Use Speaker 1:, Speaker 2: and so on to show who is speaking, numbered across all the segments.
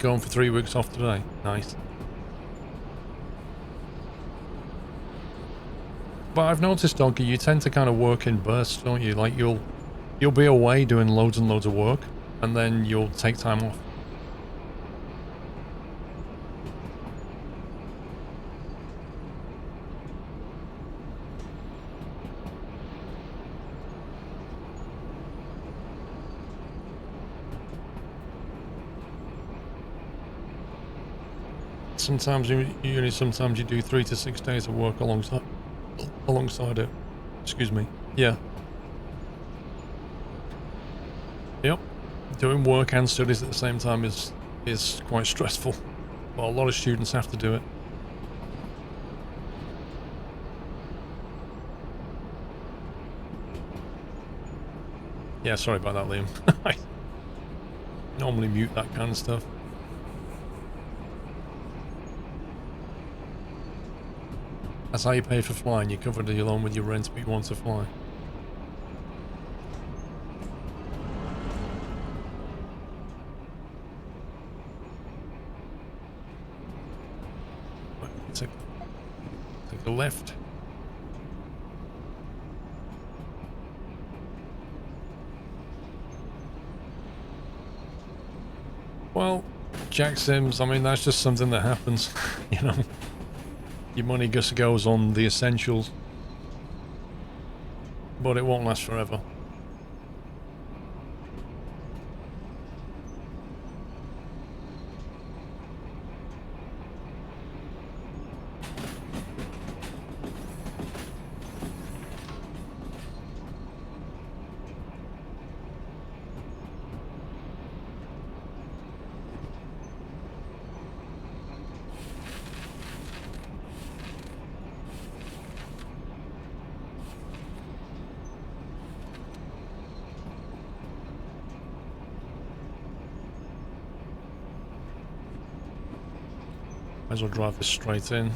Speaker 1: going for 3 weeks off today. Nice. But I've noticed, Donkey, you tend to kind of work in bursts, don't you? Like you'll be away doing loads and loads of work, and then you'll take time off. Sometimes sometimes you do 3 to 6 days of work alongside it. Excuse me. Yeah. Yep. Doing work and studies at the same time is quite stressful. Well, a lot of students have to do it. Yeah, sorry about that, Liam. I normally mute that kind of stuff. That's how you pay for flying. You cover the loan with your rent, but you want to fly. Take the left. Well, Jack Sims, I mean, that's just something that happens, you know. Your money just goes on the essentials, but it won't last forever. Might as well drive this straight in.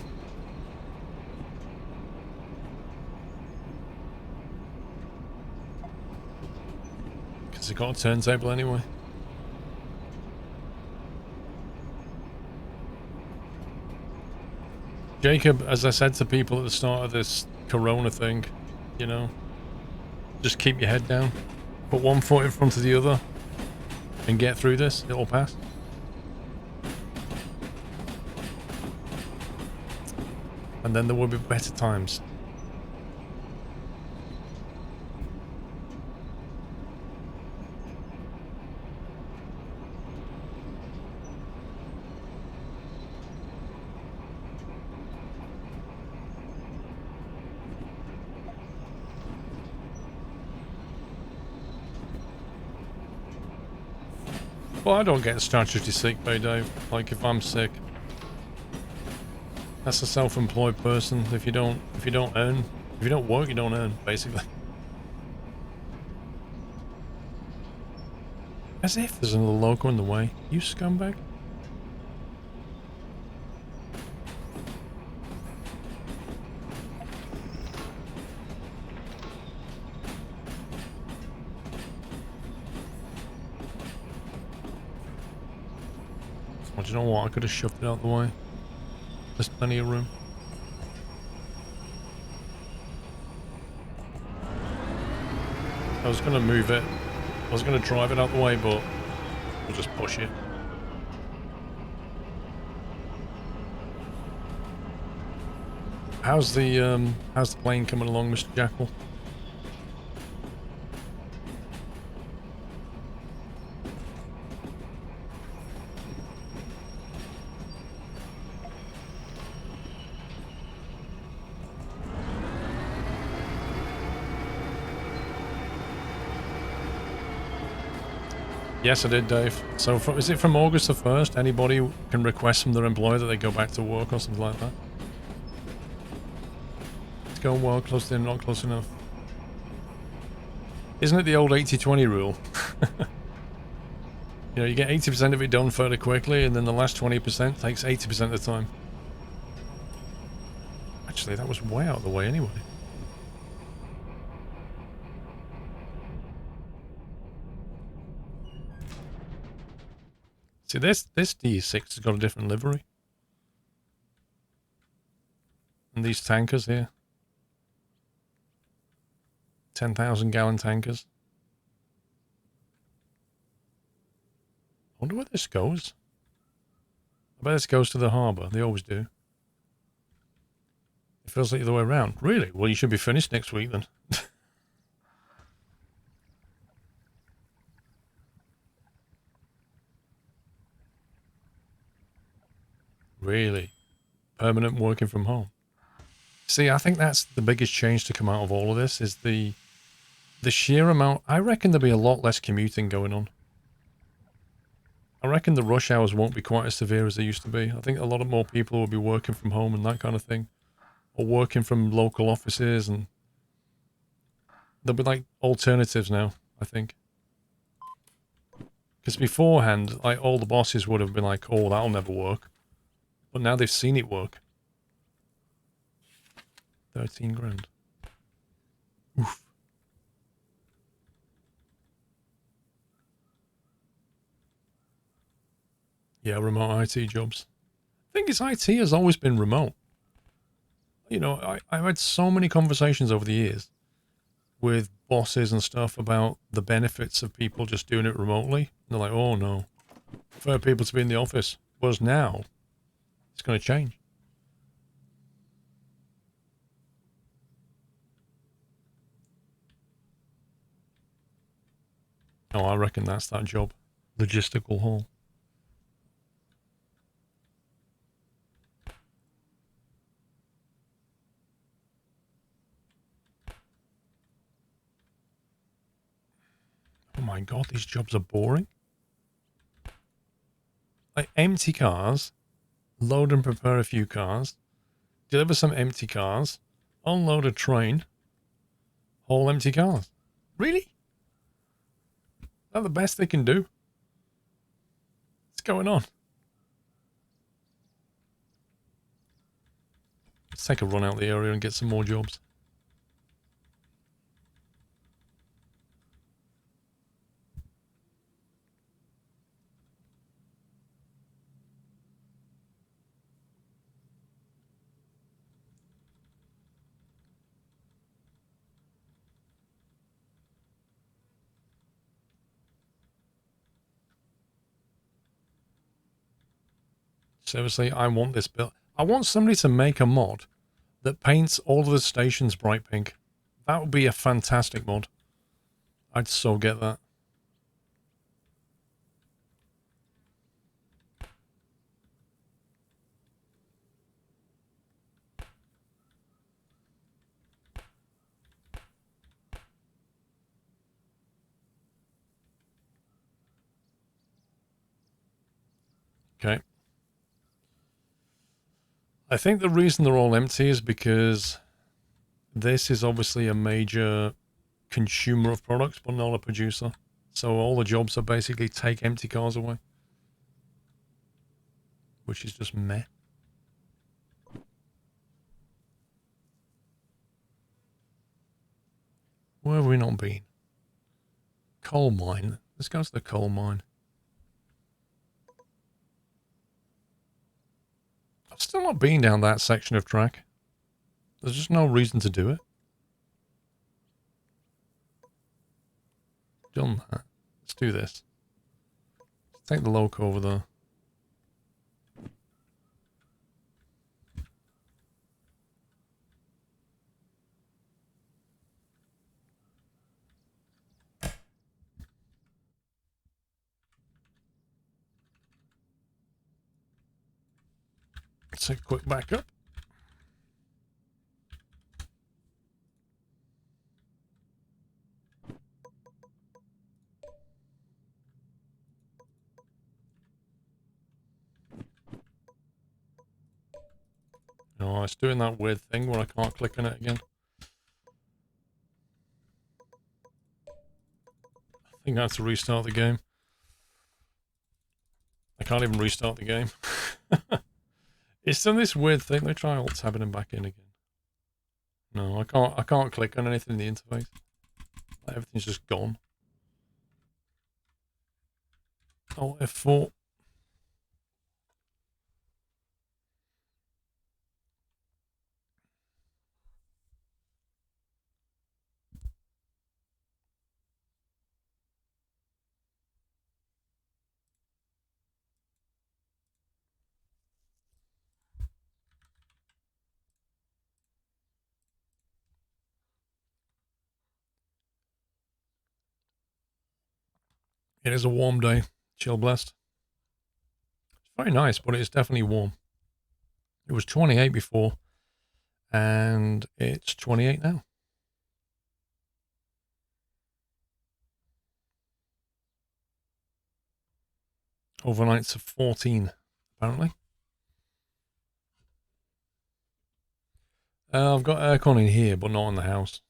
Speaker 1: Because it got a turntable anyway. Jacob, as I said to people at the start of this Corona thing, you know, just keep your head down. Put one foot in front of the other and get through this. It'll pass. And then there will be better times. Well, I don't get statutory sick pay, Dave. Like, if I'm sick, that's a self-employed person. If you don't work, you don't earn, basically. As if there's another loco in the way. You scumbag. Well, do you know what? I could have shoved it out the way. There's plenty of room. I was gonna move it. I was gonna drive it out the way, but we'll just push it. How's the plane coming along, Mr. Jackal? Yes, I did, Dave. So, is it from August the 1st? Anybody can request from their employer that they go back to work or something like that? It's going well, close in, not close enough. Isn't it the old 80-20 rule? You know, you get 80% of it done fairly quickly, and then the last 20% takes 80% of the time. Actually, that was way out of the way anyway. See, this D6 has got a different livery. And these tankers here. 10,000 gallon tankers. I wonder where this goes. I bet this goes to the harbour. They always do. It feels like the other way around. Really? Well, you should be finished next week then. Really? Permanent working from home. See, I think that's the biggest change to come out of all of this is the sheer amount. I reckon there'll be a lot less commuting going on. I reckon the rush hours won't be quite as severe as they used to be. I think a lot of more people will be working from home and that kind of thing. Or working from local offices, and there'll be like alternatives now, I think. Because beforehand, like all the bosses would have been like, oh, that'll never work. But now they've seen it work. 13 grand. Oof. Yeah, remote IT jobs. The thing is, IT has always been remote. You know, I've had so many conversations over the years with bosses and stuff about the benefits of people just doing it remotely. And they're like, oh no, prefer people to be in the office. Whereas now, it's going to change. Oh, I reckon that's that job. Logistical haul. Oh my god, these jobs are boring. Like empty cars, load and prepare a few cars, deliver some empty cars, unload a train, haul empty cars. Really? Is that the best they can do? What's going on? Let's take a run out the area and get some more jobs. Seriously, I want this build. I want somebody to make a mod that paints all of the stations bright pink. That would be a fantastic mod. I'd so get that. Okay. I think the reason they're all empty is because this is obviously a major consumer of products, but not a producer. So all the jobs are basically take empty cars away. Which is just meh. Where have we not been? Coal mine. Let's go to the coal mine. I've still not been down that section of track. There's just no reason to do it. Done that. Let's do this. Let's take the loco over there. Let's take a quick backup. No, it's doing that weird thing where I can't click on it again. I think I have to restart the game. I can't even restart the game. It's done this weird thing. Let me try alt-tabbing and back in again. No, I can't click on anything in the interface. Everything's just gone. Oh, F4. It is a warm day. Chill blessed. It's very nice, but it's definitely warm. It was 28 before, and it's 28 now. Overnights of 14, apparently. I've got aircon in here, but not in the house.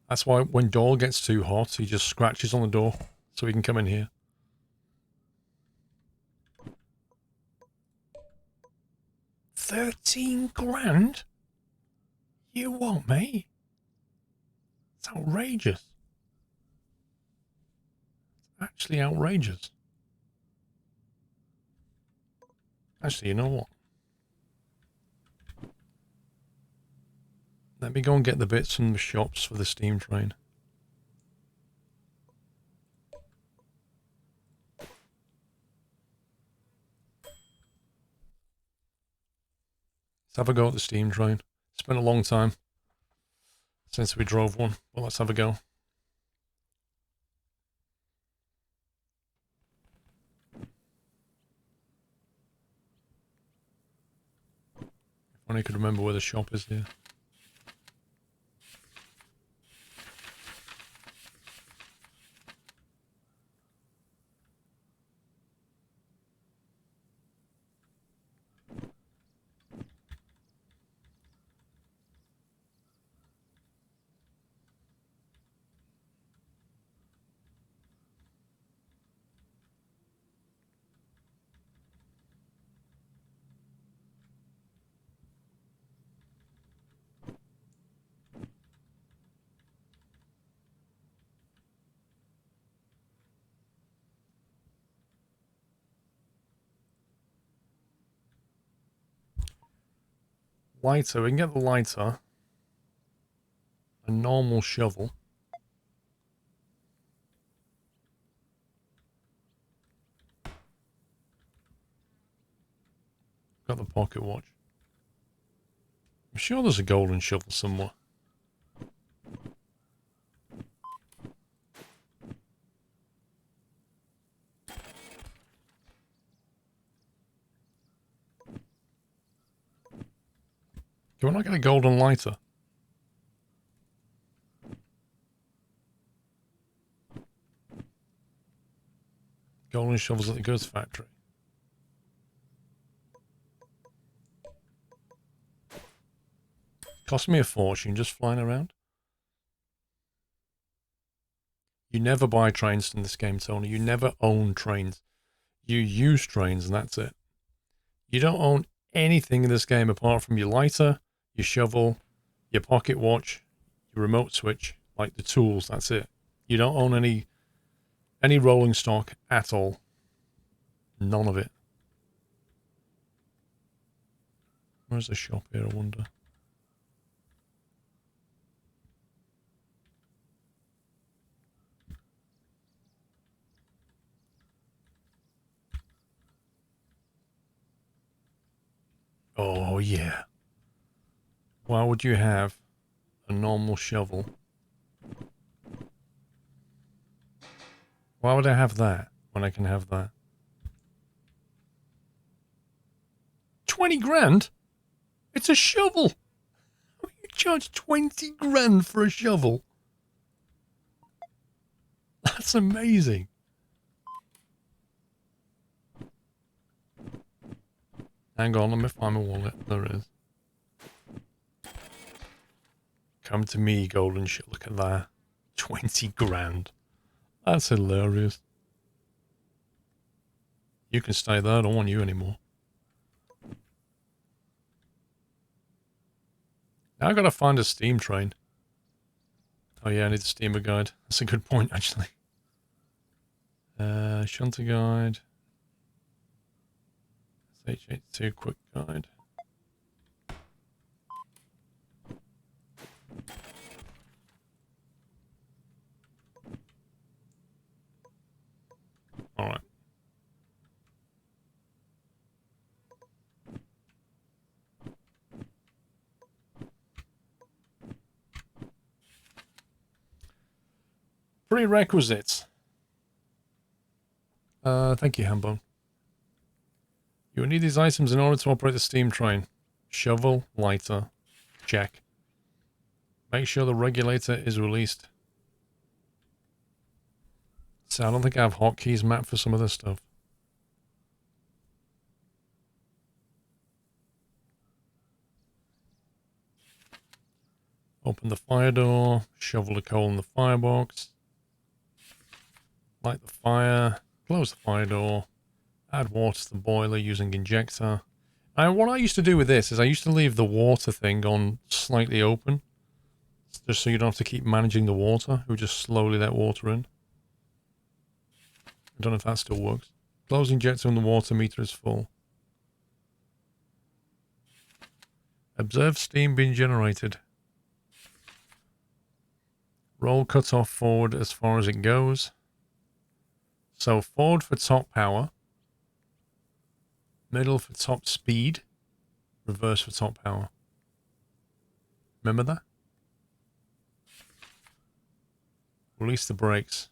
Speaker 1: That's why when door gets too hot, he just scratches on the door so he can come in here. 13 grand? You what, mate? It's outrageous. It's actually outrageous. Actually, you know what? Let me go and get the bits from the shops for the steam train. Let's have a go at the steam train. It's been a long time since we drove one, but let's have a go. If only I could remember where the shop is here. Lighter, we can get the lighter. A normal shovel. Got the pocket watch. I'm sure there's a golden shovel somewhere. Can we not get a golden lighter? Golden shovels at the goods factory. Cost me a fortune just flying around. You never buy trains in this game, Tony. You never own trains. You use trains and that's it. You don't own anything in this game apart from your lighter, your shovel, your pocket watch, your remote switch, like the tools, that's it. You don't own any rolling stock at all. None of it. Where's the shop here, I wonder? Oh, yeah. Why would you have a normal shovel? Why would I have that when I can have that? 20 grand? It's a shovel! You charge 20 grand for a shovel? That's amazing. Hang on, let me find my wallet. There it is. Come to me, golden shit. Look at that. 20 grand. That's hilarious. You can stay there. I don't want you anymore. Now I gotta find a steam train. Oh yeah, I need the steamer guide. That's a good point, actually. Shunter guide. SH82 quick guide. Alright. Prerequisites. Thank you, Hambone. You will need these items in order to operate the steam train. Shovel, lighter, check. Make sure the regulator is released. So I don't think I have hotkeys mapped for some of this stuff. Open the fire door, shovel the coal in the firebox. Light the fire, close the fire door. Add water to the boiler using injector. And what I used to do with this is I used to leave the water thing on slightly open. Just so you don't have to keep managing the water. It would just slowly let water in. I don't know if that still works. Close injector when the water meter is full. Observe steam being generated. Roll cutoff forward as far as it goes. So forward for top power. Middle for top speed. Reverse for top power. Remember that? Release the brakes.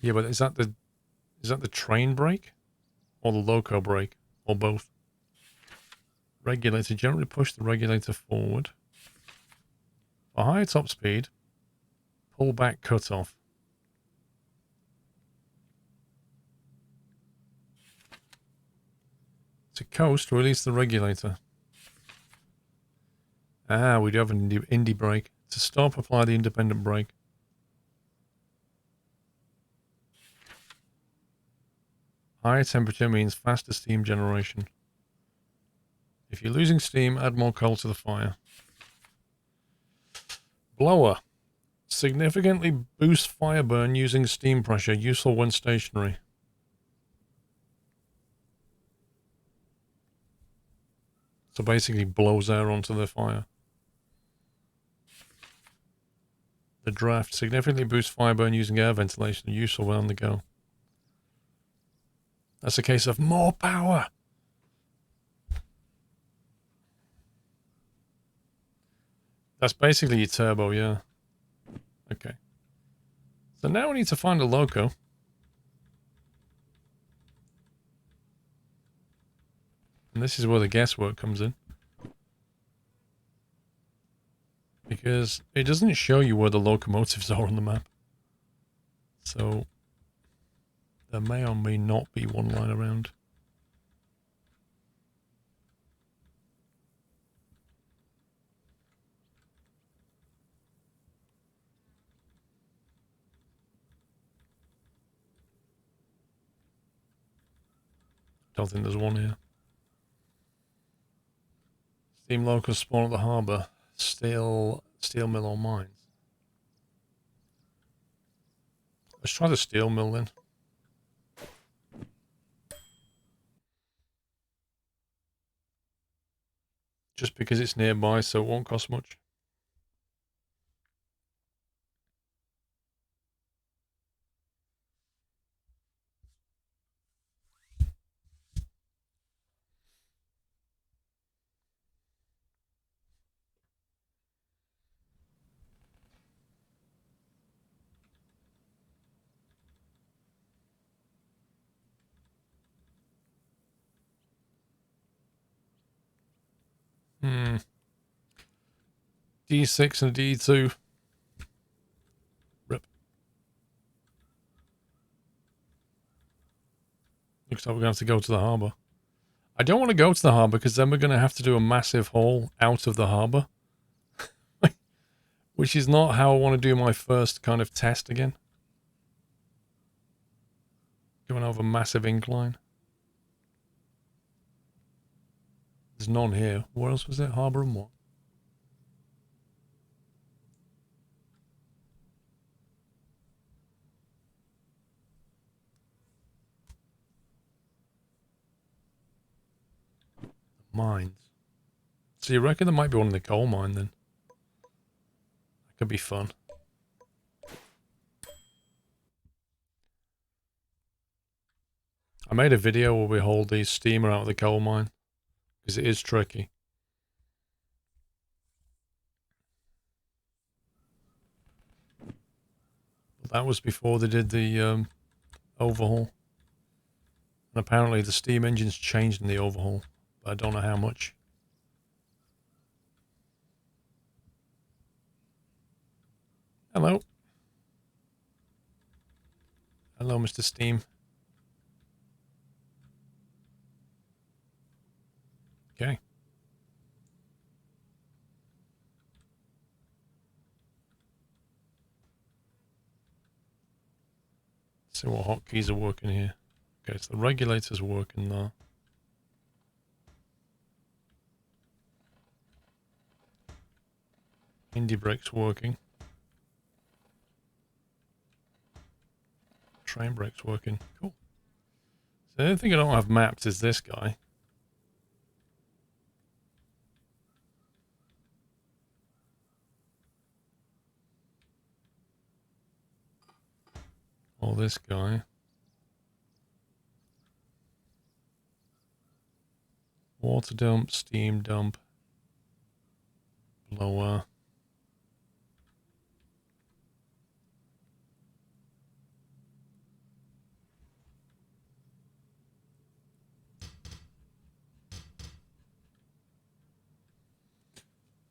Speaker 1: Yeah, but is that the train brake? Or the loco brake? Or both? Regulator. Generally push the regulator forward. For higher top speed, pull back cutoff. To coast, release the regulator. Ah, we do have an indie brake. To stop, apply the independent brake. Higher temperature means faster steam generation. If you're losing steam, add more coal to the fire. Blower. Significantly boost fire burn using steam pressure. Useful when stationary. So basically blows air onto the fire. The draft. Significantly boosts fire burn using air ventilation. Useful when on the go. That's a case of more power. That's basically your turbo, yeah. Okay. So now we need to find a loco. And this is where the guesswork comes in. Because it doesn't show you where the locomotives are on the map. So there may or may not be one line around. Don't think there's one here. Steam locos spawn at the harbour. Steel mill or mines. Let's try the steel mill then. Just because it's nearby, so it won't cost much. D6 and a D2. Rip. Looks like we're going to have to go to the harbour. I don't want to go to the harbour because then we're going to have to do a massive haul out of the harbour. Which is not how I want to do my first kind of test again. Going over a massive incline. There's none here. Where else was there? Harbour and what? Mines. So you reckon there might be one in the coal mine then? That could be fun. I made a video where we hauled the steamer out of the coal mine. Because it is tricky. That was before they did the overhaul. And apparently the steam engine's changed in the overhaul. But I don't know how much. Hello. Hello, Mr. Steam. Okay. See what hotkeys are working here. Okay, so the regulator's working there. Indie brake's working. Train brake's working. Cool. So the only thing I don't have mapped is this guy. Or this guy. Water dump, steam dump, blower.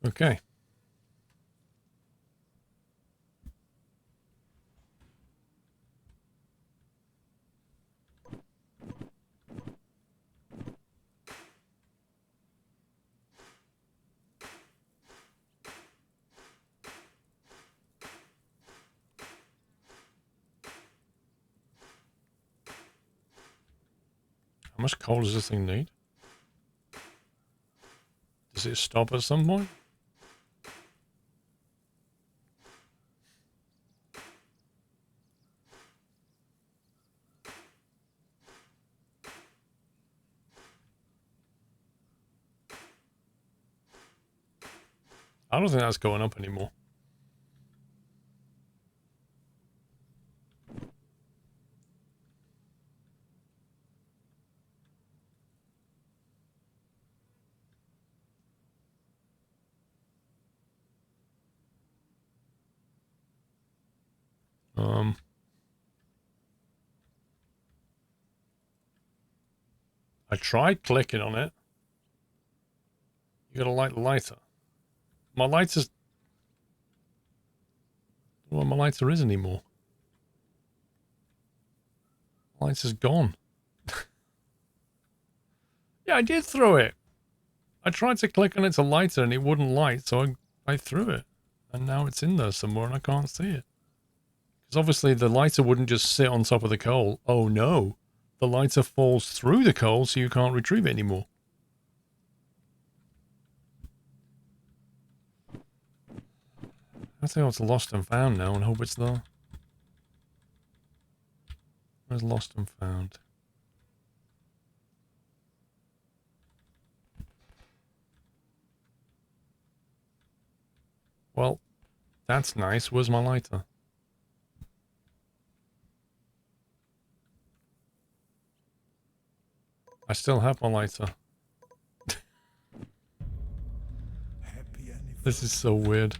Speaker 1: Okay. How much coal does this thing need? Does it stop at some point? I don't think that's going up anymore. I tried clicking on it. You gotta light the lighter. My lighter's... I don't know where my lighter is anymore. My lighter's gone. Yeah, I did throw it. I tried to click on it to light it and it wouldn't light, so I threw it. And now it's in there somewhere and I can't see it. Because obviously the lighter wouldn't just sit on top of the coal. Oh no. The lighter falls through the coal so you can't retrieve it anymore. I think it's lost and found now and hope it's there. Where's lost and found? Well, that's nice. Where's my lighter? I still have my lighter. This is so weird.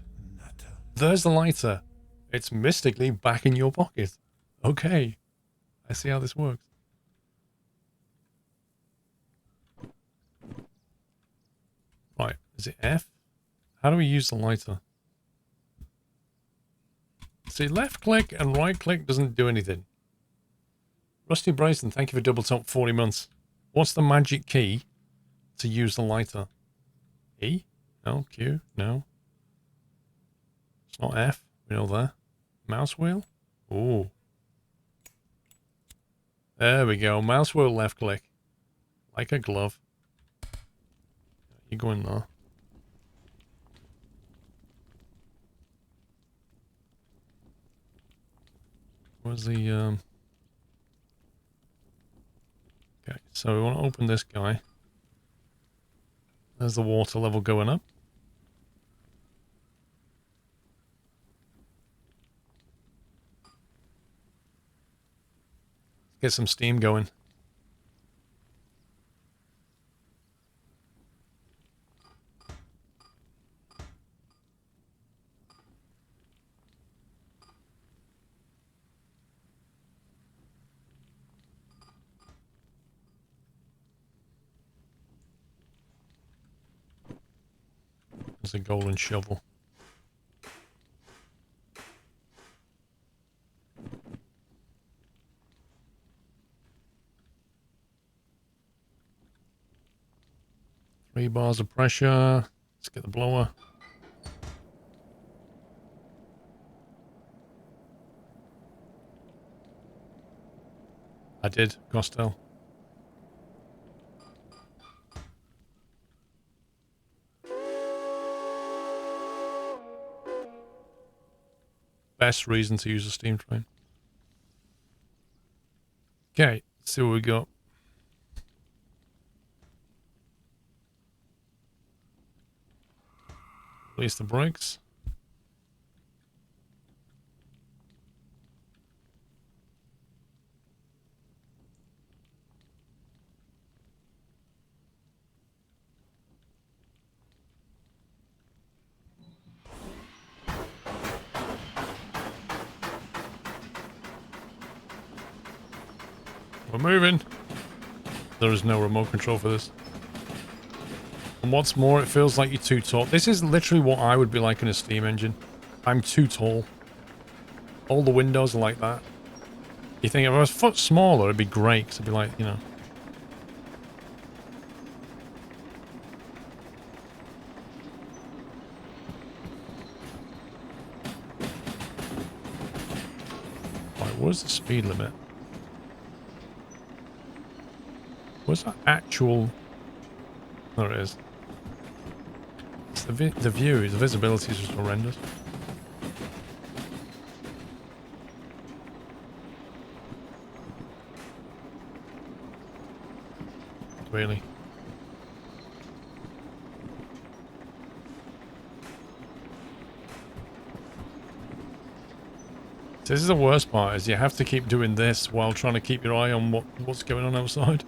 Speaker 1: There's the lighter. It's mystically back in your pocket. Okay. I see how this works. Right. Is it F? How do we use the lighter? See, left click and right click doesn't do anything. Rusty Bryson, thank you for double top 40 months. What's the magic key to use the lighter? E? No. Q? No. It's not F. We know that. Mouse wheel? Ooh. There we go. Mouse wheel left click. Like a glove. You go in there. Where's the okay, so we want to open this guy. There's the water level going up. Get some steam going. There's a golden shovel. Three bars of pressure. Let's get the blower. I did, Costello. Best reason to use a steam train. Okay, let's see what we got. Release the brakes. We're moving. There is no remote control for this. And what's more, it feels like you're too tall. This is literally what I would be like in a steam engine. I'm too tall. All the windows are like that. You think if I was a foot smaller, it'd be great, because it'd be like, you know. Right, where's the speed limit? Where's that actual... There it is. It's the view, the visibility is just horrendous. Really. This is the worst part, is you have to keep doing this while trying to keep your eye on what's going on outside.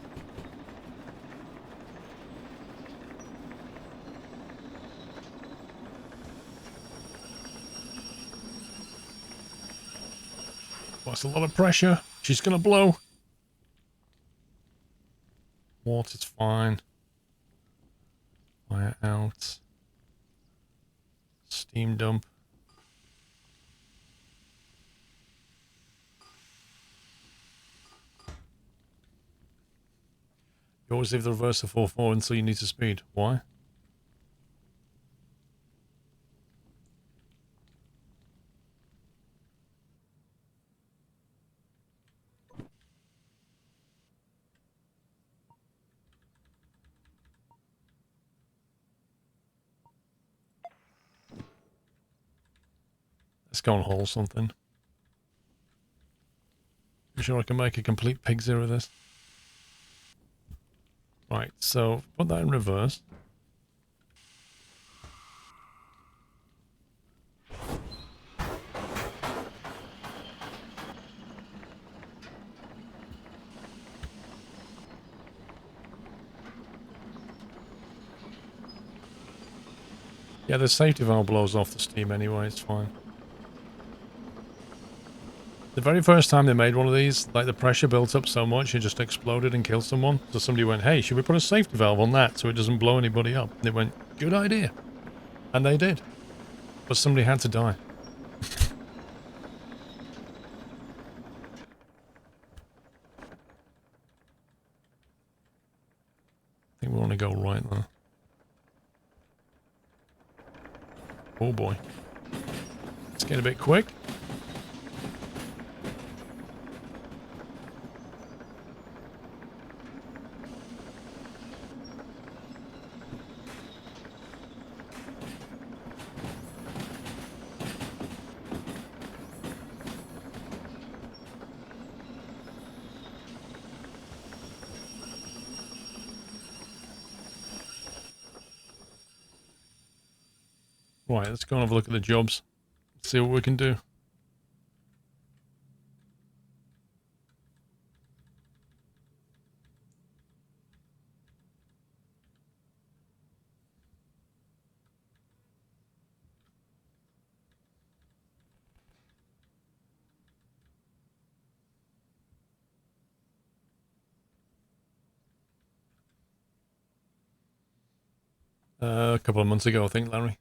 Speaker 1: That's a lot of pressure. She's gonna blow. Water's fine. Fire out. Steam dump. You always leave the reverse of 4-4 until you need to speed. Why? Let's go and haul something. I'm sure I can make a complete pig zero of this. Right, so put that in reverse. Yeah, the safety valve blows off the steam anyway, it's fine. The very first time they made one of these, like the pressure built up so much it just exploded and killed someone. So somebody went, hey, should we put a safety valve on that so it doesn't blow anybody up? And they went, good idea. And they did. But somebody had to die. I think we want to go right there. Oh boy. It's getting a bit quick. Right, let's go and have a look at the jobs. See what we can do. A couple of months ago, I think, Larry.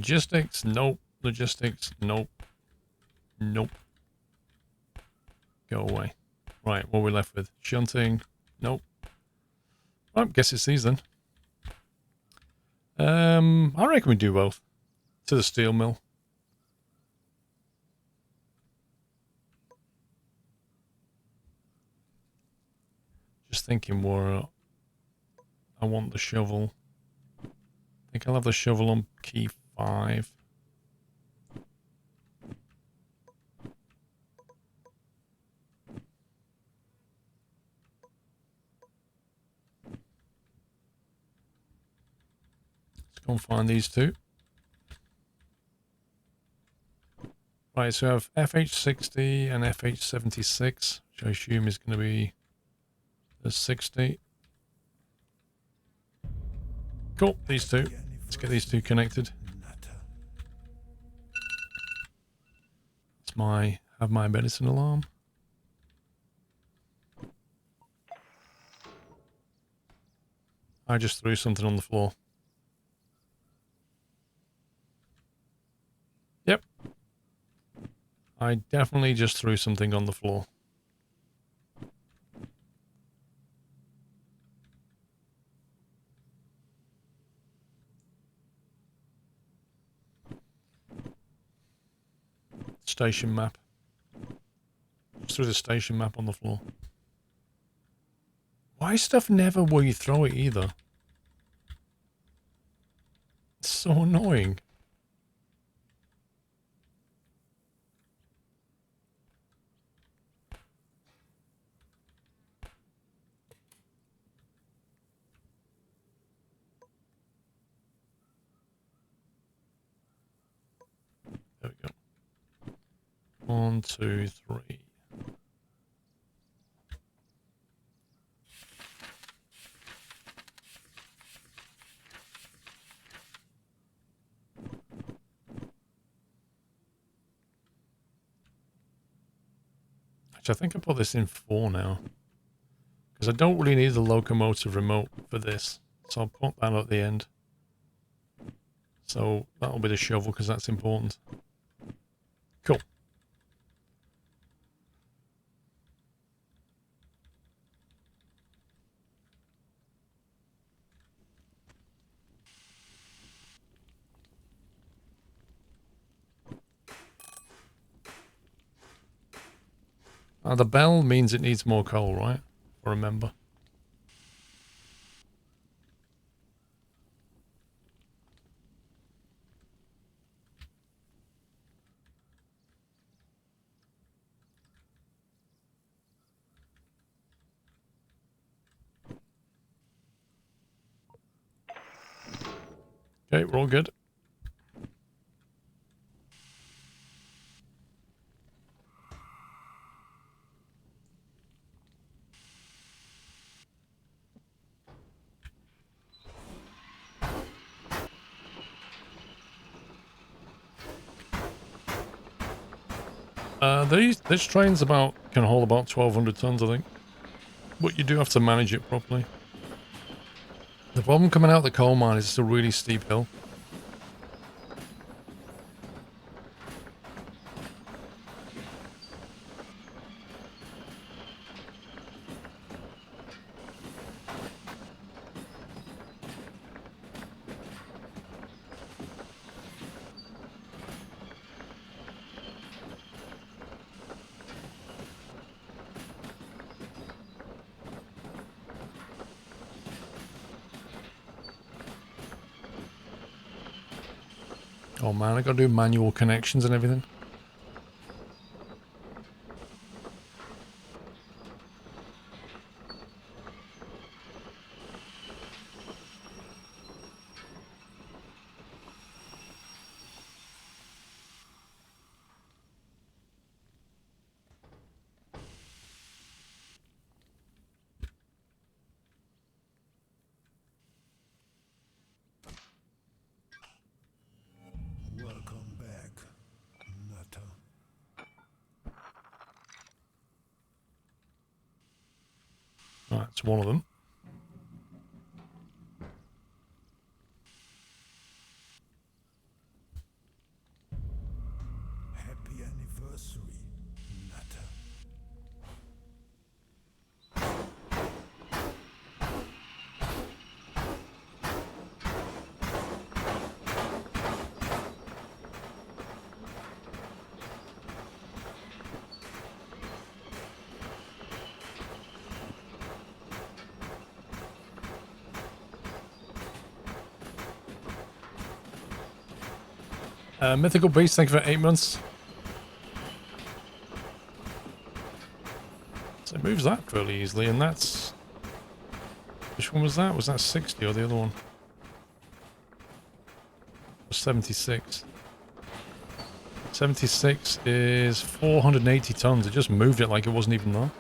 Speaker 1: Logistics, nope. Logistics, nope. Nope. Go away. Right, what are we left with? Shunting, nope. I guess it's these then. I reckon we do both. To the steel mill. Just thinking where I want the shovel. I think I'll have the shovel on key 5. Let's go and find these two. Right, so I have FH60 and FH76, which I assume is going to be the 60. Cool, these two. Let's get these two connected. That's have my medicine alarm. I just threw something on the floor. Yep. I definitely just threw something on the floor. Station map. Just threw the station map on the floor. Why is stuff never where you throw it either? It's so annoying. There we go. 1, 2, 3. Actually, I think I put this in 4 now. Because I don't really need the locomotive remote for this. So I'll put that at the end. So that'll be the shovel because that's important. Cool. The bell means it needs more coal, right? I remember. Okay, we're all good. This train's can hold about 1,200 tons, I think. But you do have to manage it properly. The problem coming out of the coal mine is it's a really steep hill. Oh man, I gotta do manual connections and everything.
Speaker 2: Welcome back, Nutter.
Speaker 1: Right, it's one of them. Mythical Beast, thank you for 8 months. So it moves that fairly easily, and that's... Which one was that? Was that 60 or the other one? It was 76. 76 is 480 tons. It just moved it like it wasn't even there.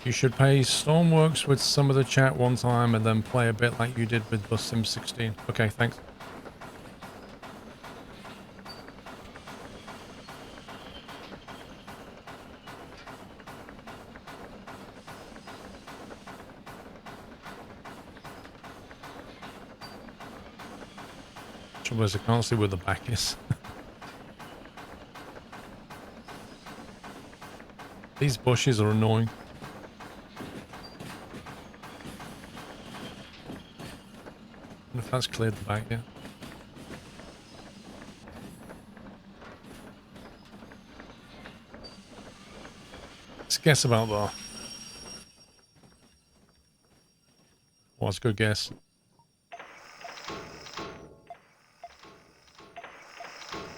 Speaker 1: You should pay Stormworks with some of the chat one time and then play a bit like you did with Bus Sim 16. Okay, thanks. Trouble is I can't see where the back is. These bushes are annoying. I wonder if that's cleared the back yet. Let's guess about that. Oh, that's a good guess.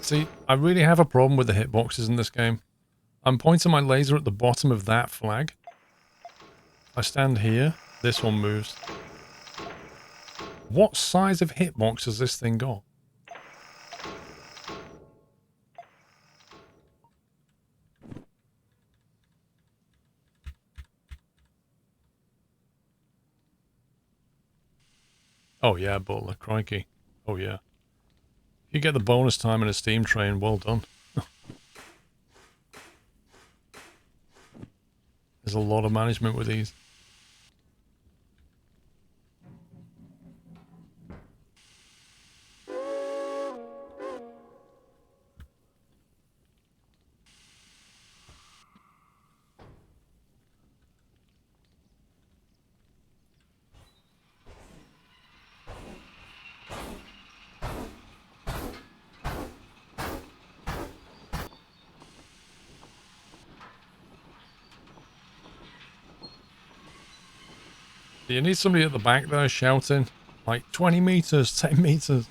Speaker 1: See, I really have a problem with the hitboxes in this game. I'm pointing my laser at the bottom of that flag. I stand here, this one moves. What size of hitbox has this thing got? Oh yeah, Butler, crikey. Oh yeah. You get the bonus time in a steam train, well done. There's a lot of management with these. You need somebody at the back there shouting, like 20 meters, 10 meters.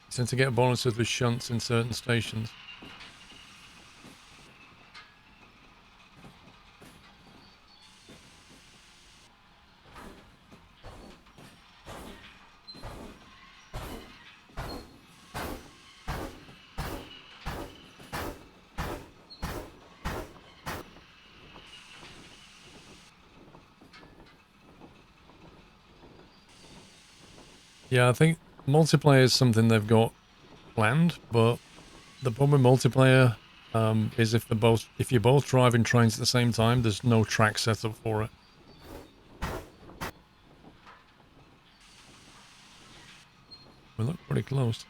Speaker 1: You tend to get bonuses with shunts in certain stations. Yeah, I think multiplayer is something they've got planned, but the problem with multiplayer is if you're both driving trains at the same time, there's no track set up for it. We look pretty close.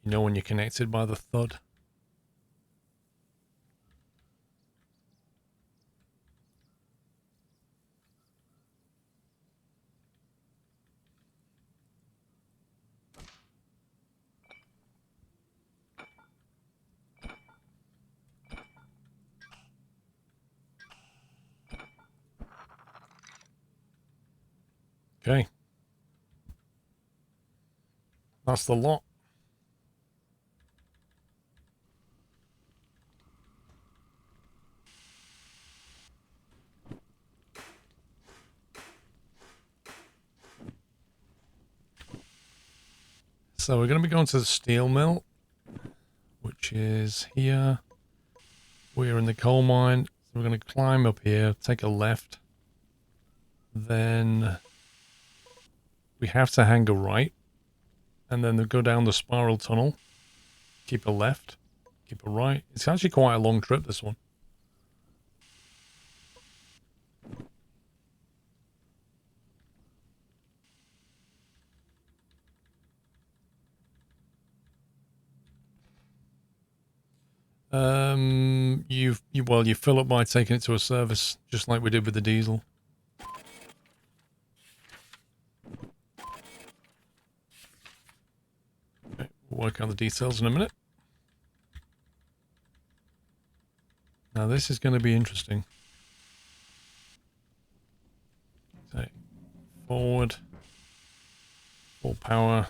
Speaker 1: You know when you're connected by the thud. Okay. That's the lot. So we're going to be going to the steel mill, which is here. We're in the coal mine. So we're going to climb up here, take a left. Then We have to hang a right, and then go down the spiral tunnel, keep a left, keep a right. It's actually quite a long trip, this one. You fill up by taking it to a service, just like we did with the diesel. Okay, we'll work out the details in a minute. Now this is going to be interesting. Okay, forward, full power.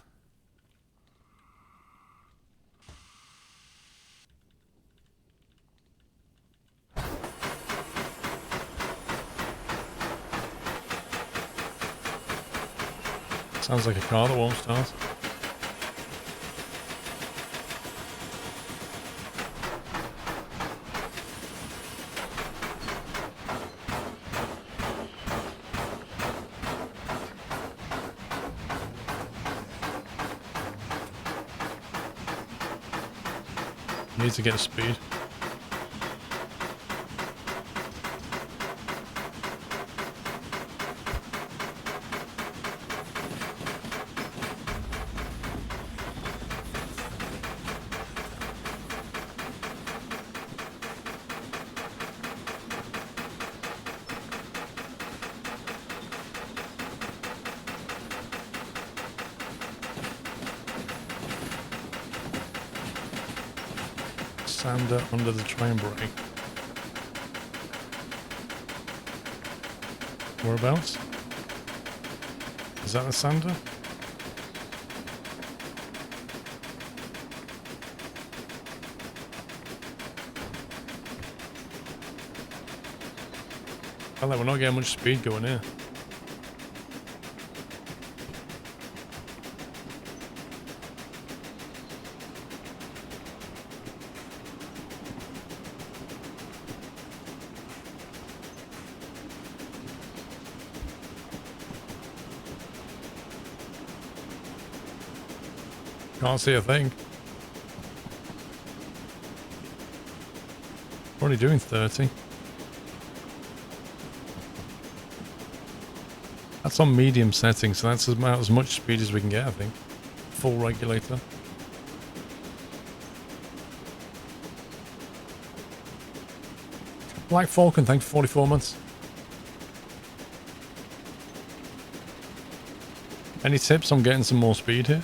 Speaker 1: Sounds like a car that won't start. Need to get speed. Sander under the train brake. Whereabouts? Is that a sander? I like we're not getting much speed going here. Can't see a thing. We're only doing 30. That's on medium setting, so that's about as much speed as we can get, I think. Full regulator. Black Falcon, thanks for 44 months. Any tips on getting some more speed here?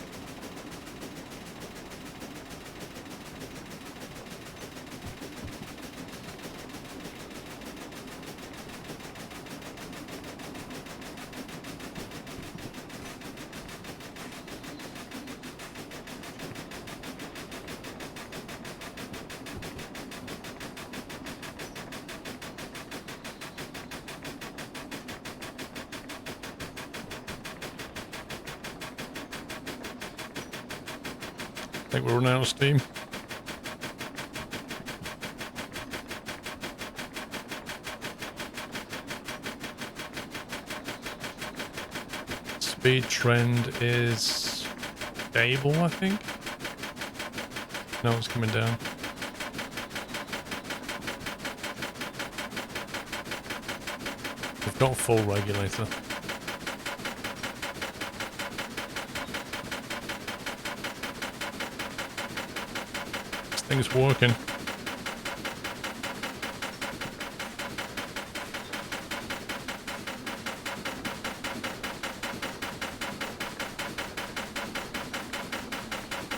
Speaker 1: I think we're running out of steam. Speed trend is stable, I think. No, it's coming down. We've got a full regulator. Thing's working.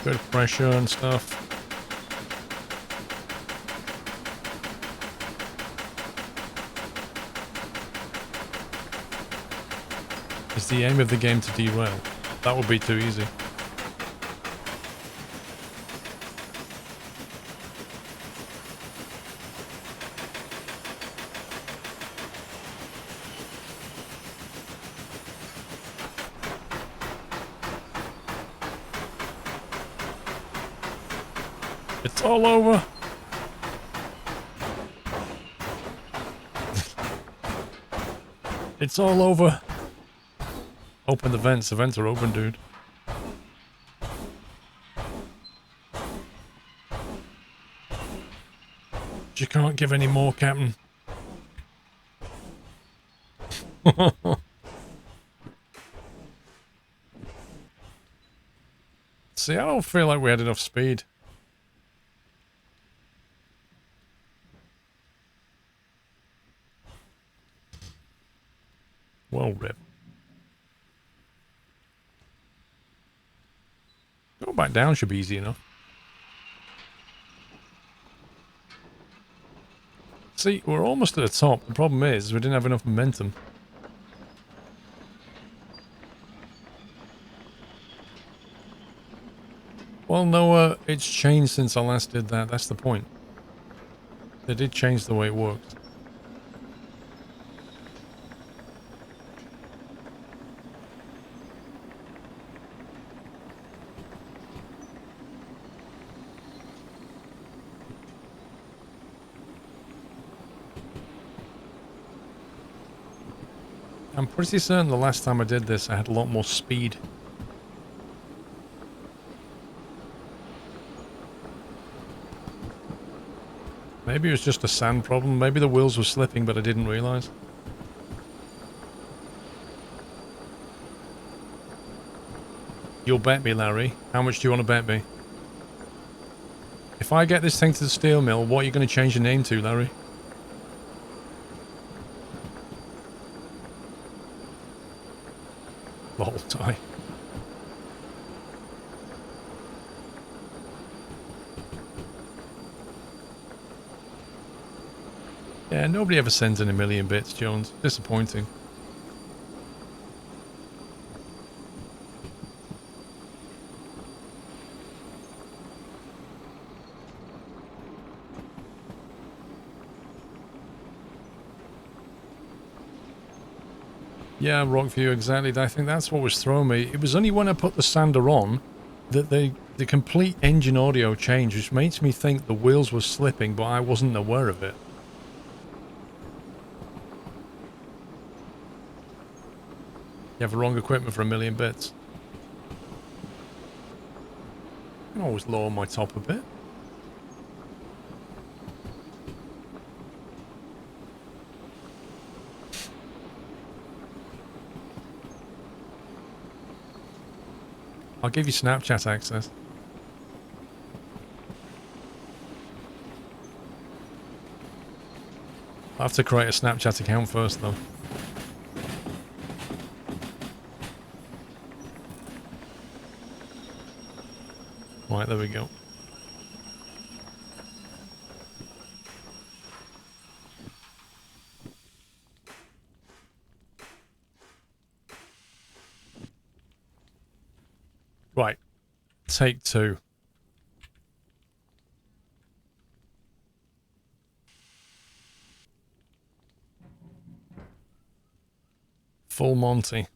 Speaker 1: Good pressure and stuff. Is the aim of the game to derail? That would be too easy. It's all over. It's all over. Open the vents. The vents are open, dude. You can't give any more, Captain. See, I don't feel like we had enough speed. Well, rip. Going back down should be easy enough. See, we're almost at the top. The problem is we didn't have enough momentum. Well, no, it's changed since I last did that. That's the point. They did change the way it works. I'm pretty certain the last time I did this, I had a lot more speed. Maybe it was just a sand problem. Maybe the wheels were slipping, but I didn't realise. You'll bet me, Larry. How much do you want to bet me? If I get this thing to the steel mill, what are you going to change your name to, Larry? Lol, tie. Yeah, nobody ever sends in 1,000,000 bits, Jones. Disappointing. Yeah, Rockview, exactly. I think that's what was throwing me. It was only when I put the sander on that the complete engine audio changed, which makes me think the wheels were slipping, but I wasn't aware of it. You have the wrong equipment for 1,000,000 bits. I can always lower my top a bit. I'll give you Snapchat access. I'll have to create a Snapchat account first, though. Right, there we go. Right. Take 2. Full Monty.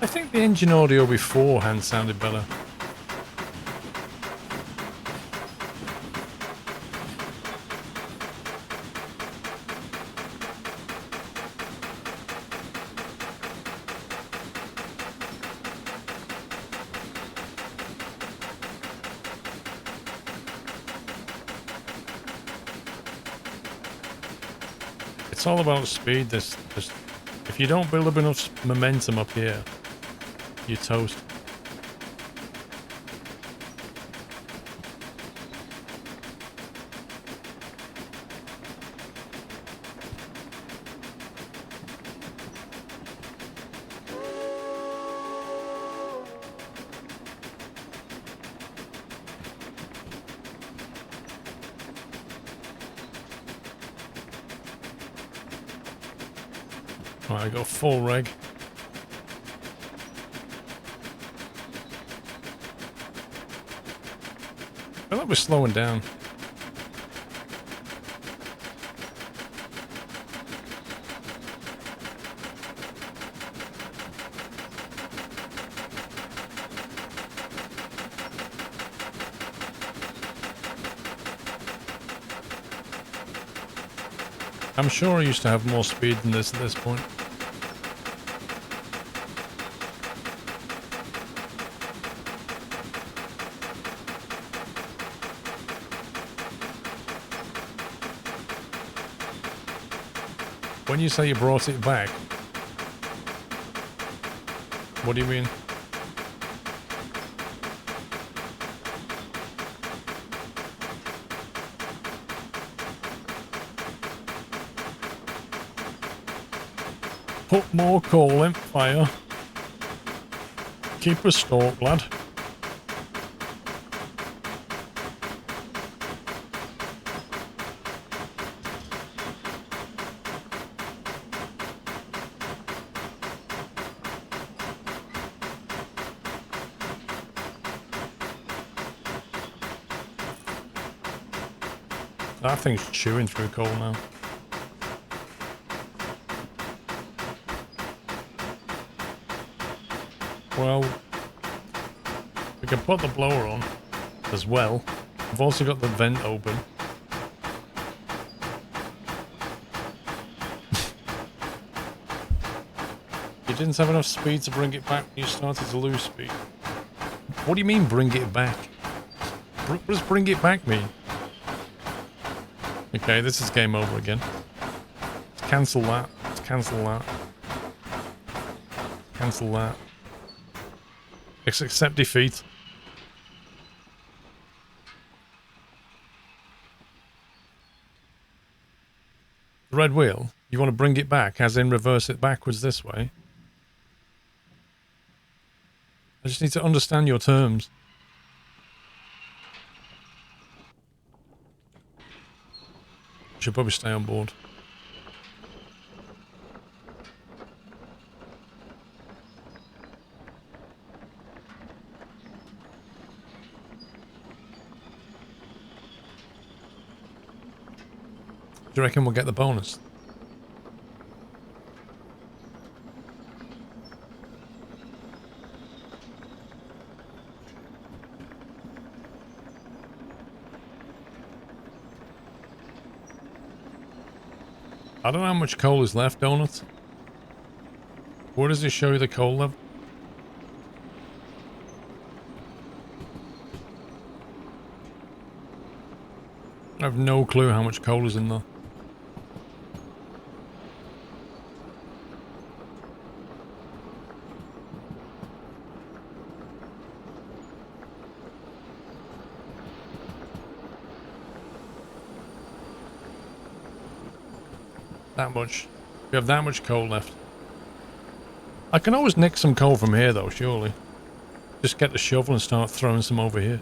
Speaker 1: I think the engine audio beforehand sounded better. It's all about speed. If you don't build up enough momentum up here, you're toast. Right, I got full reg. I feel like we're slowing down. I'm sure I used to have more speed than this at this point. When you say you brought it back, what do you mean? Put more coal in fire. Keep us stoked, lad. That thing's chewing through coal now. Well, we can put the blower on as well. I've also got the vent open. You didn't have enough speed to bring it back when you started to lose speed. What do you mean, bring it back? What does bring it back mean? Okay, this is game over again. Let's cancel that. Let's cancel that. Cancel that. Let's accept defeat. The red wheel, you want to bring it back, as in reverse it backwards this way? I just need to understand your terms. Should probably stay on board. Do you reckon we'll get the bonus? I don't know how much coal is left, Donut. Where does it show you the coal level? I have no clue how much coal is in there. That much. We have that much coal left. I can always nick some coal from here though, surely. Just get the shovel and start throwing some over here.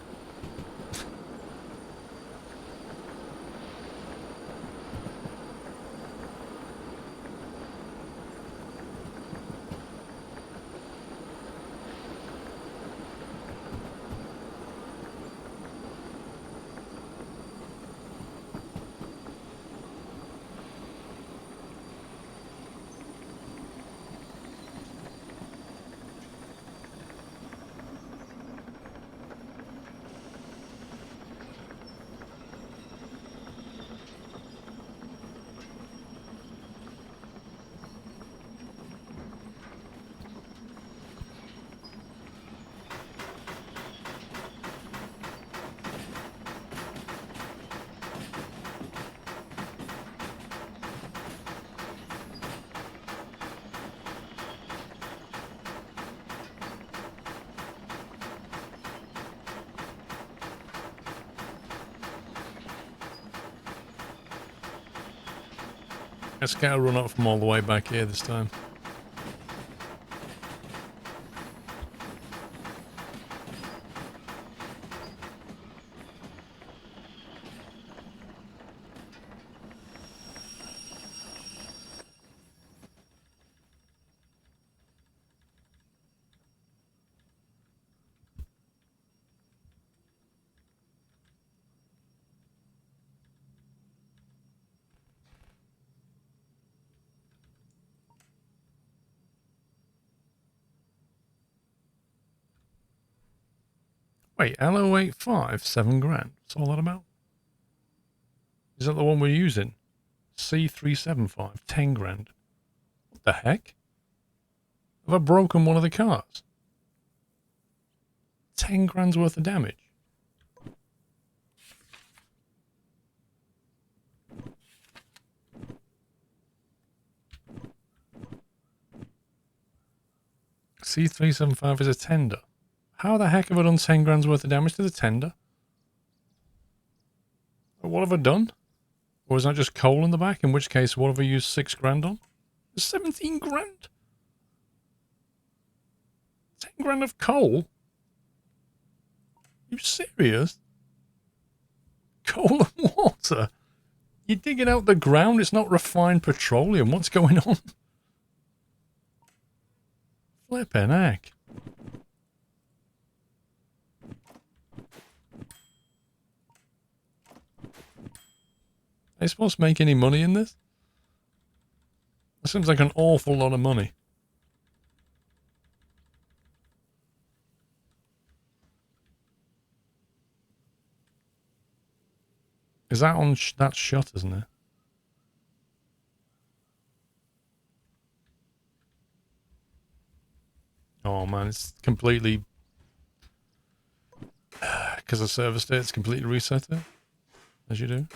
Speaker 1: Let's get a run up from all the way back here this time. Wait, LO85, 7 grand. What's all that about? Is that the one we're using? C375, 10 grand. What the heck? Have I broken one of the cars? 10 grand's worth of damage. C375 is a tender. How the heck have I done 10 grand's worth of damage to the tender? What have I done? Or is that just coal in the back? In which case, what have I used 6 grand on? 17 grand? 10 grand of coal? You serious? Coal and water? You're digging out the ground? It's not refined petroleum. What's going on? Flippin' heck. Are you supposed to make any money in this? That seems like an awful lot of money. Is that on... that's shut, isn't it? Oh man, it's completely... because I serviced it, it's completely reset it. As you do.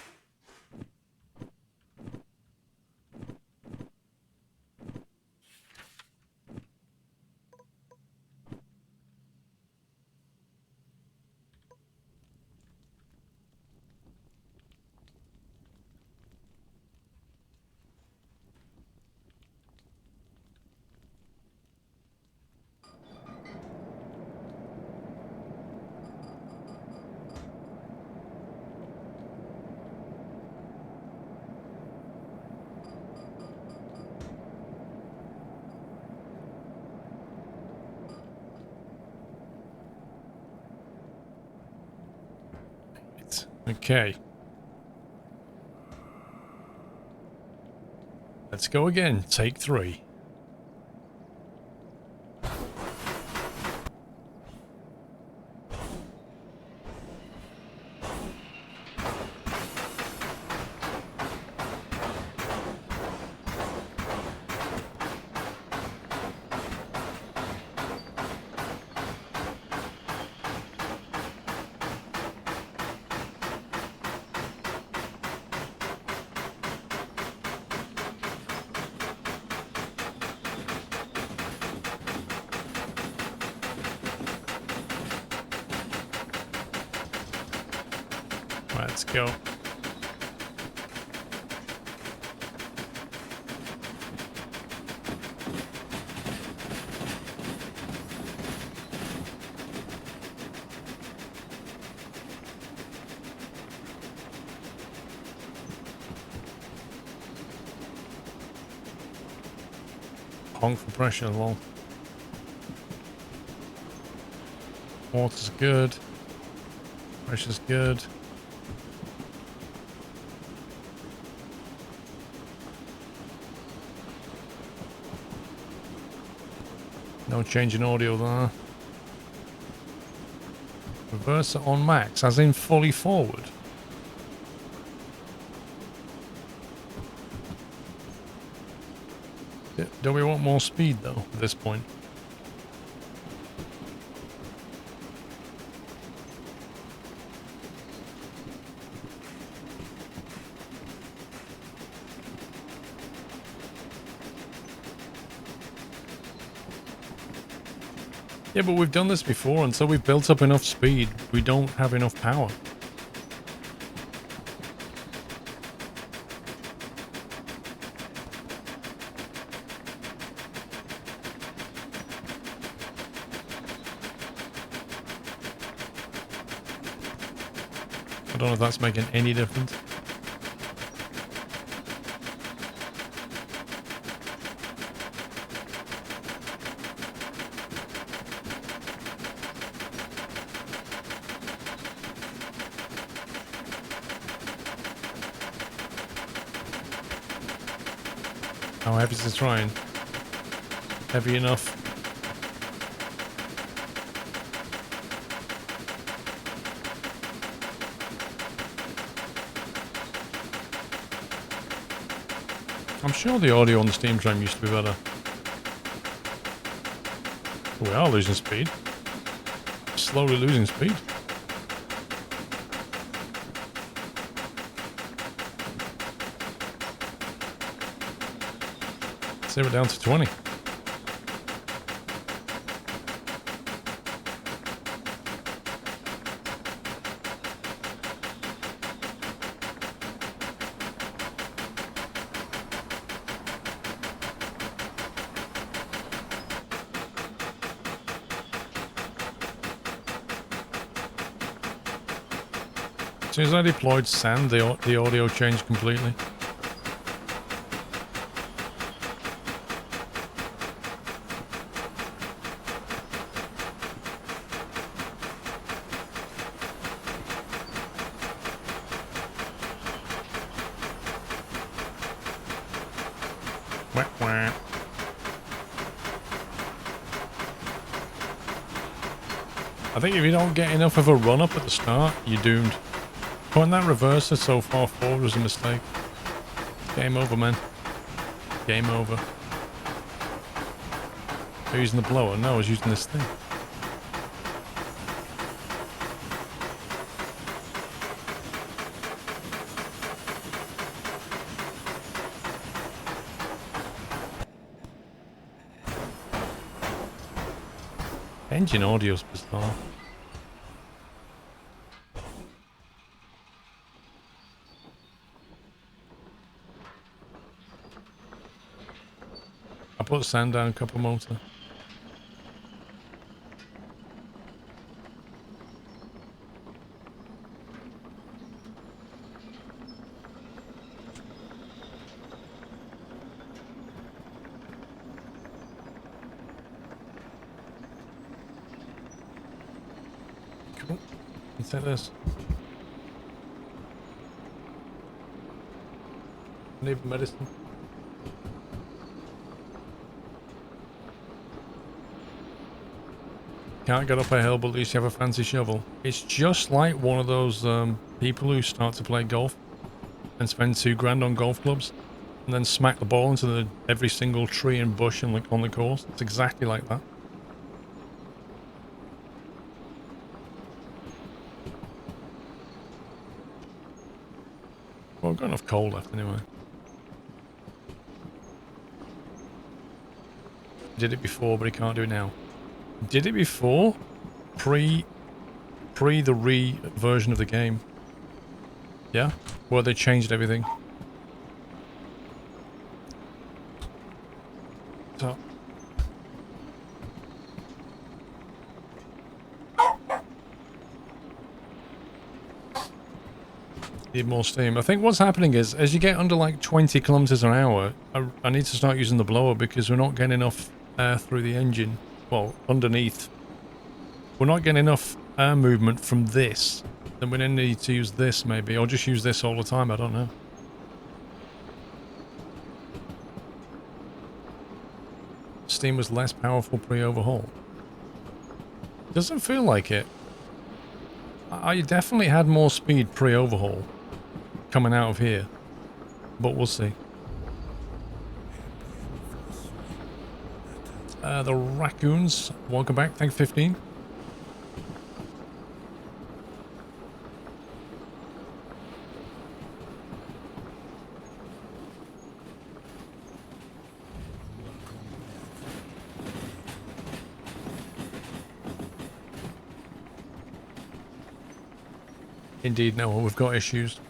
Speaker 1: Okay. Let's go again. Take 3. Let's go. Honk for pressure, lol. Water's good. Pressure's good. No change in audio there. Reverser on max, as in fully forward. Do we want more speed though at this point? Yeah, but we've done this before, and so we've built up enough speed. We don't have enough power. I don't know if that's making any difference. How heavy is this ride? Heavy enough. I'm sure the audio on the Steam tram used to be better. We are losing speed. Slowly losing speed. See, we're down to 20. As soon as I deployed sand, the audio changed completely. Wah, wah. I think if you don't get enough of a run up at the start, you're doomed. Putting that reverser so far forward was a mistake. Game over, man. Game over. Are you using the blower? No, I was using this thing. Engine audio's bizarre. I put sand down, couple motor. Cool. Let's take this. Need medicine. Can't get up a hill, but at least you have a fancy shovel. It's just like one of those people who start to play golf and spend $2 on golf clubs and then smack the ball into every single tree and bush on the course. It's exactly like that. Well, I've got enough coal left anyway. Did it before, but he can't do it now. Did it before? Pre the version of the game. Yeah? Where they changed everything. So. Need more steam. I think what's happening is, as you get under like 20 kilometers an hour, I need to start using the blower because we're not getting enough air through the engine. Well, underneath. We're not getting enough air movement from this. Then we need to use this maybe, or just use this all the time, I don't know. Steam was less powerful pre-overhaul. Doesn't feel like it. I definitely had more speed pre-overhaul coming out of here, but we'll see. The raccoons, welcome back, thank 15. Indeed, no, we've got issues.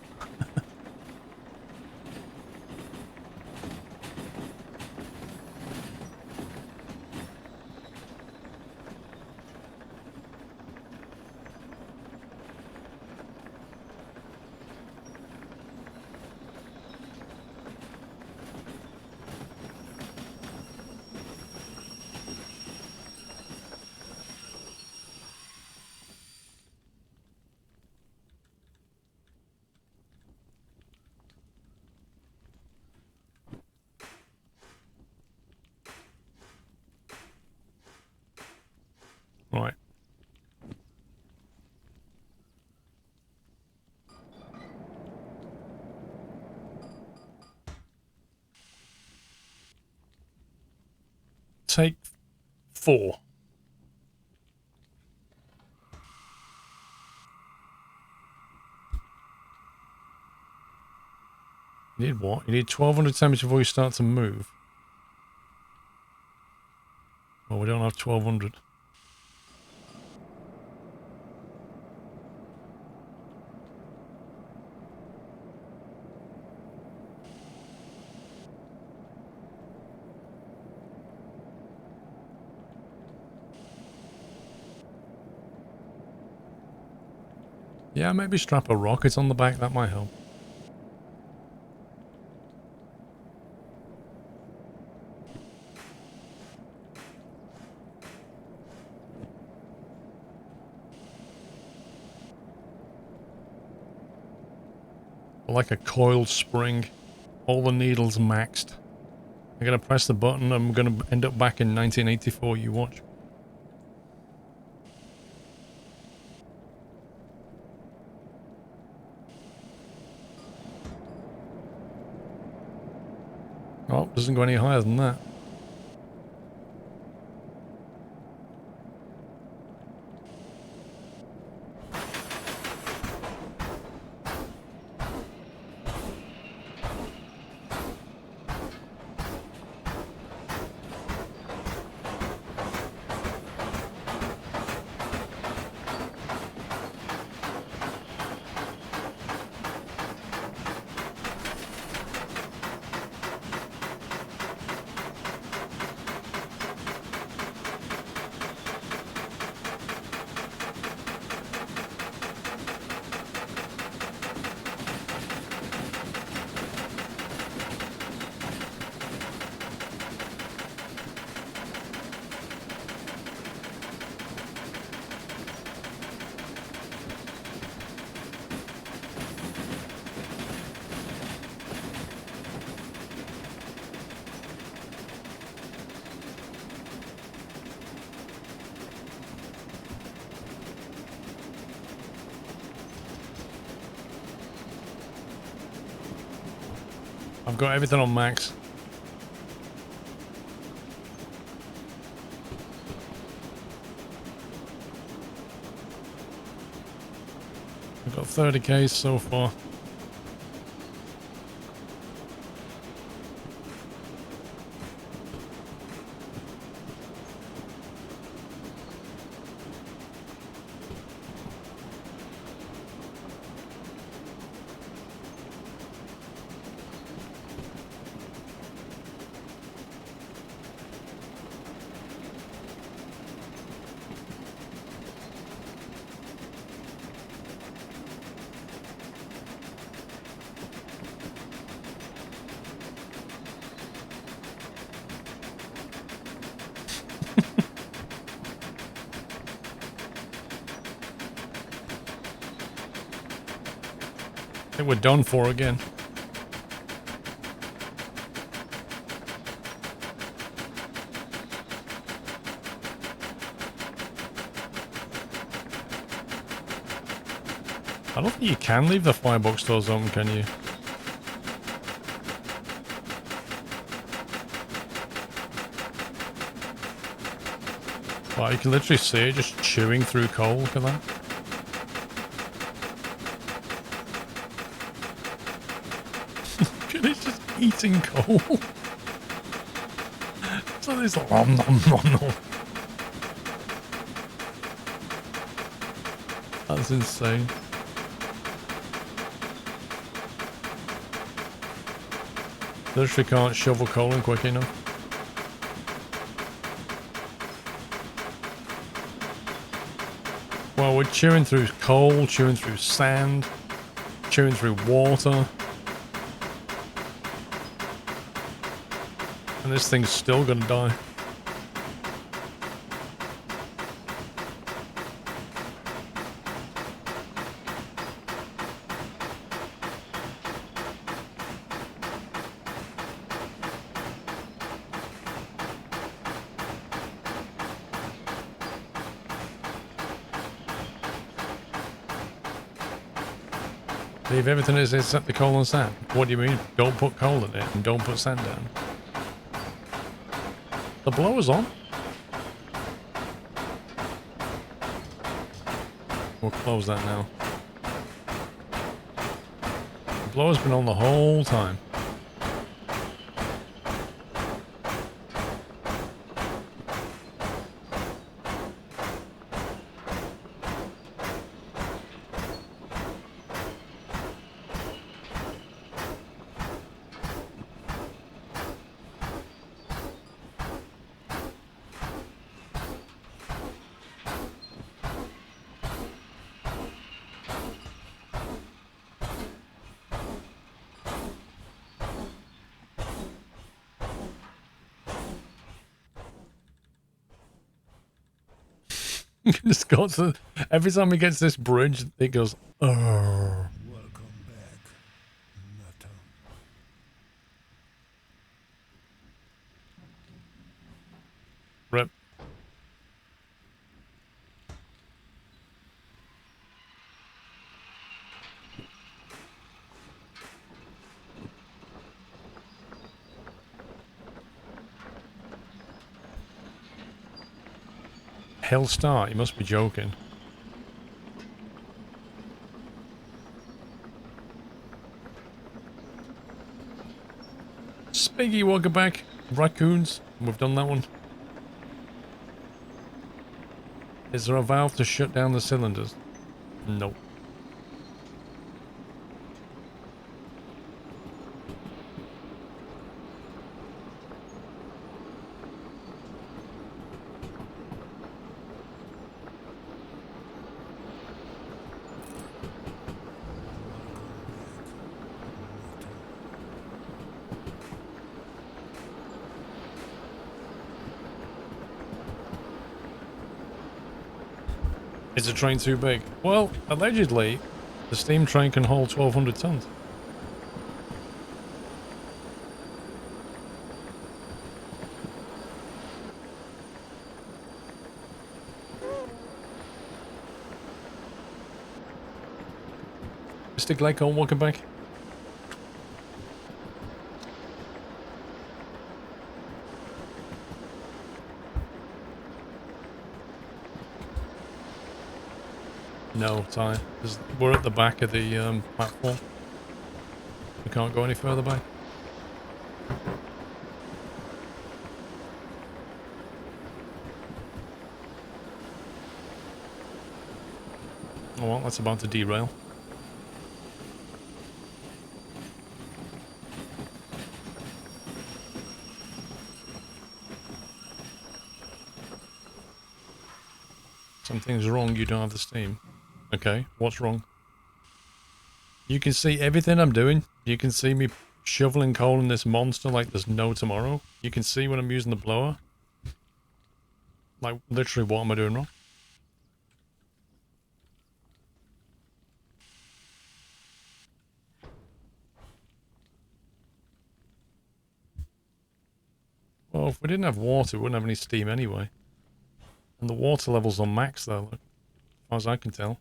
Speaker 1: take 4. You need what? You need 1200 temperature before you start to move. Well, we don't have 1200. Yeah, maybe strap a rocket on the back, that might help. Like a coiled spring. All the needles maxed. I'm gonna press the button, I'm gonna end up back in 1984, you watch. Oh, doesn't go any higher than that. I've got everything on max. I've got 30k so far. I think we're done for again. I don't think you can leave the firebox doors open, can you? Wow, you can literally see it just chewing through coal. Look at that. It's just eating coal. So it's like nom nom nom nom. That's insane. Literally can't shovel coal in quick enough. Well, we're chewing through coal, chewing through sand, chewing through water. And this thing's still gonna die. Leave everything as is except the coal and sand. What do you mean? Don't put coal in it and don't put sand down. The blower's on. We'll close that now. The blower's been on the whole time. Just got to, every time he gets this bridge, it goes, oh.
Speaker 2: Welcome back, Nutter.
Speaker 1: Rip. He'll start, you must be joking. Spiggy, welcome back. Raccoons, we've done that one. Is there a valve to shut down the cylinders? Nope. Is the train too big? Well, allegedly, the steam train can hold 1,200 tons. Mr. Glycol, welcome back. No, Ty. We're at the back of the platform. We can't go any further back. Oh well, that's about to derail. Something's wrong, you don't have the steam. Okay, what's wrong? You can see everything I'm doing. You can see me shoveling coal in this monster like there's no tomorrow. You can see when I'm using the blower. Like, literally, what am I doing wrong? Well, if we didn't have water, we wouldn't have any steam anyway. And the water level's on max though, look, as far as I can tell.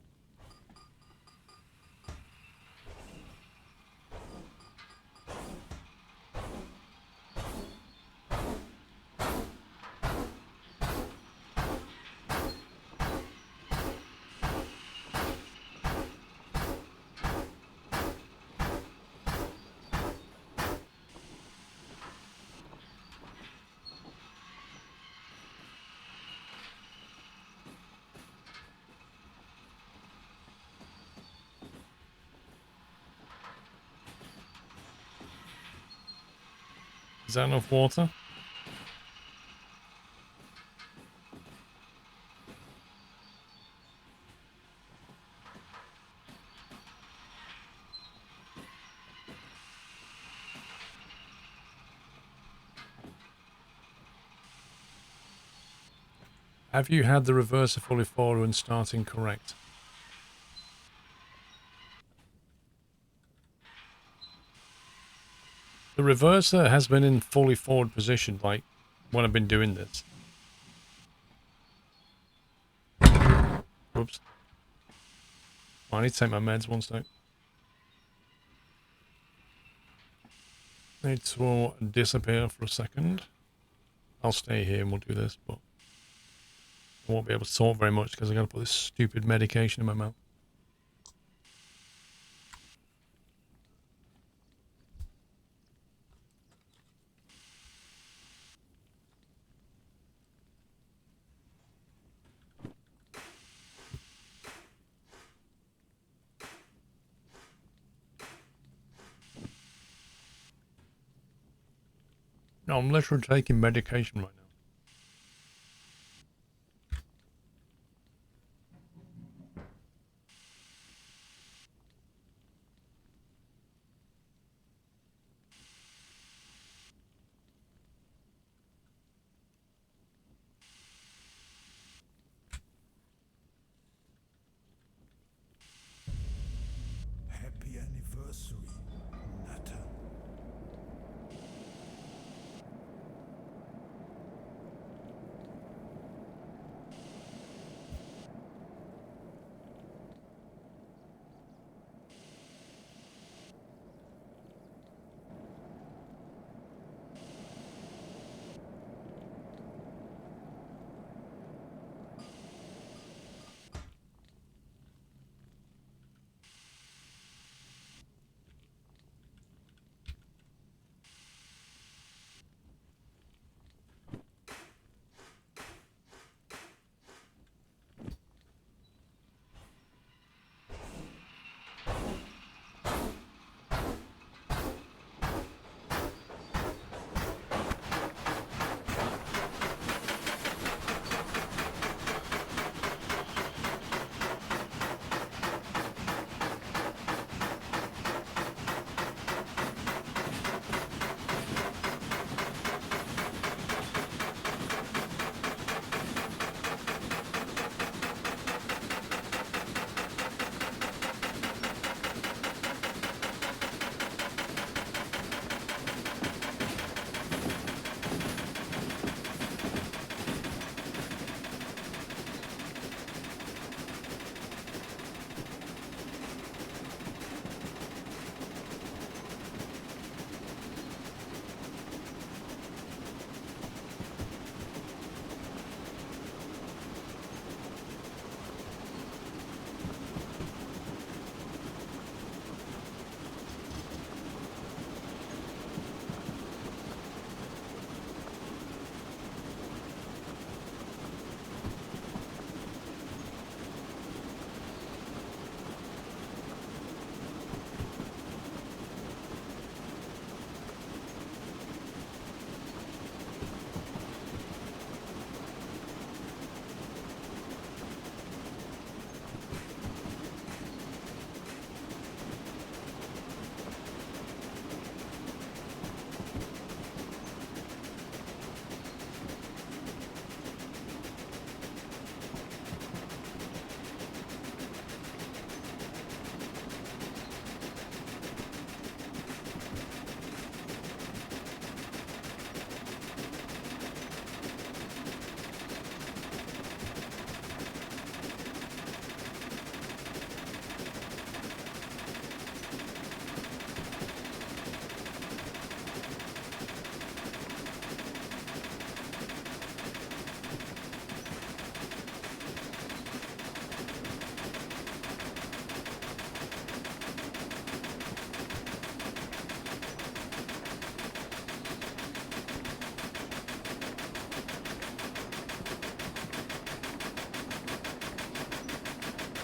Speaker 1: Is that enough water? Have you had the reverser fully forward and starting correct? The reverser has been in fully forward position, like, when I've been doing this. Whoops. I need to take my meds one sec. Need to disappear for a second. I'll stay here and we'll do this, but I won't be able to talk very much because I gotta put this stupid medication in my mouth. No, I'm literally taking medication right now.
Speaker 2: Happy anniversary, Nutter.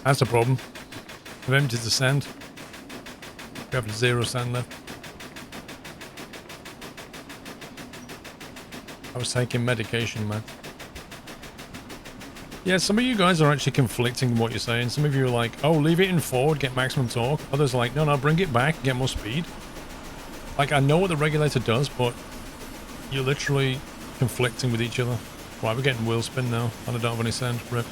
Speaker 1: That's a problem. I've emptied the sand. We have 0 sand left. I was taking medication, man. Yeah, some of you guys are actually conflicting in what you're saying. Some of you are like, oh, leave it in forward, get maximum torque. Others are like, no, bring it back, get more speed. Like, I know what the regulator does, but you're literally conflicting with each other. Right, we're getting wheel spin now, and I don't have any sand. Rip.